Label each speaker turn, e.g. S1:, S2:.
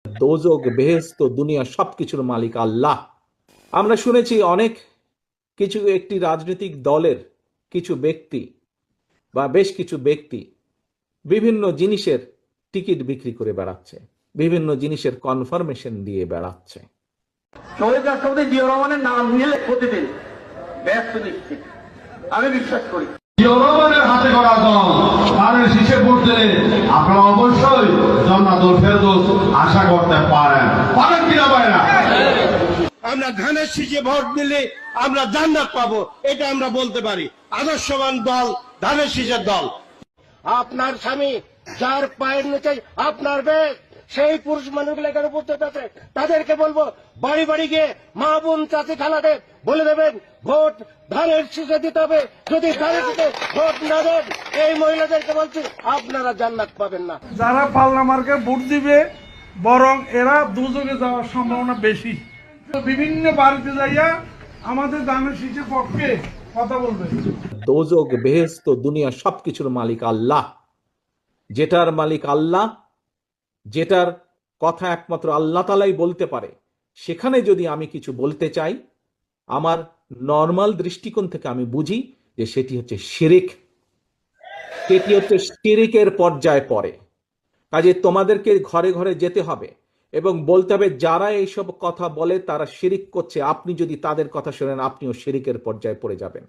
S1: দোজক বেহেশত দুনিয়া সবকিছুর মালিক আল্লাহ। আমরা শুনেছি অনেক কিছু একটি রাজনৈতিক দলের কিছু ব্যক্তি বা বেশ কিছু ব্যক্তি বিভিন্ন জিনিসের টিকিট বিক্রি করে বেড়াচ্ছে, বিভিন্ন জিনিসের কনফার্মেশন দিয়ে বেড়াচ্ছে।
S2: শহীদ রাষ্ট্রপতি জিয়া রহমানের নাম নিলে প্রতিদিন ব্যস্ত নিশ্চিত আমি বিশ্বাস করি।
S3: জিয়া রহমানের হাতে গড়া দল তাদের শীষে পড়তে আপনারা অবশ্যই জান্নাতুল ফেরদৌস আশা করতে পারেন কিনা পারেন না?
S4: আমরা ধানের শীষে ভোট দিলে আমরা জান্নাত পাবো, এটা আমরা বলতে পারি। আদর্শবান দল ধানের শীষের দল। আপনার স্বামী যার পায়ের নিচে আপনার বেশ, সেই পুরুষ মানুষগুলো এখানে উপস্থিত আছে, তাদেরকে বলবো বাড়ি বাড়ি গিয়ে মা বোন চাচি খালাদের বলে দেবেন ভোট ধানের শীষে দিতে হবে। যদি ধানের শীষে ভোট না দেন, এই মহিলাদেরকে বলছি আপনারা জান্নাত পাবেন না।
S5: যারা পাল্লা মার্কে ভোট দিবে বরং এরা দুযোগে যাওয়ার সম্ভাবনা বেশি। বিভিন্ন বাড়িতে যাইয়া আমাদের ধানের শীষের পক্ষে কথা বলবে।
S1: দোজক বেহেশত দুনিয়া সবকিছুর মালিক আল্লাহ। যেটার মালিক আল্লাহ, যেটার কথা একমাত্র আল্লাহ তাআলাই বলতে পারে, সেখানে যদি আমি কিছু বলতে চাই, আমার নর্মাল দৃষ্টিকোণ থেকে আমি বুঝি যে সেটি হচ্ছে শিরিক, সেটি হচ্ছে শিরিকের পর্যায়ে পড়ে। কাজে তোমাদেরকে ঘরে ঘরে যেতে হবে এবং বলতে হবে যারা এইসব কথা বলে তারা শিরিক করছে। আপনি যদি তাদের কথা শোনেন, আপনিও শিরিকের পর্যায়ে পড়ে যাবেন।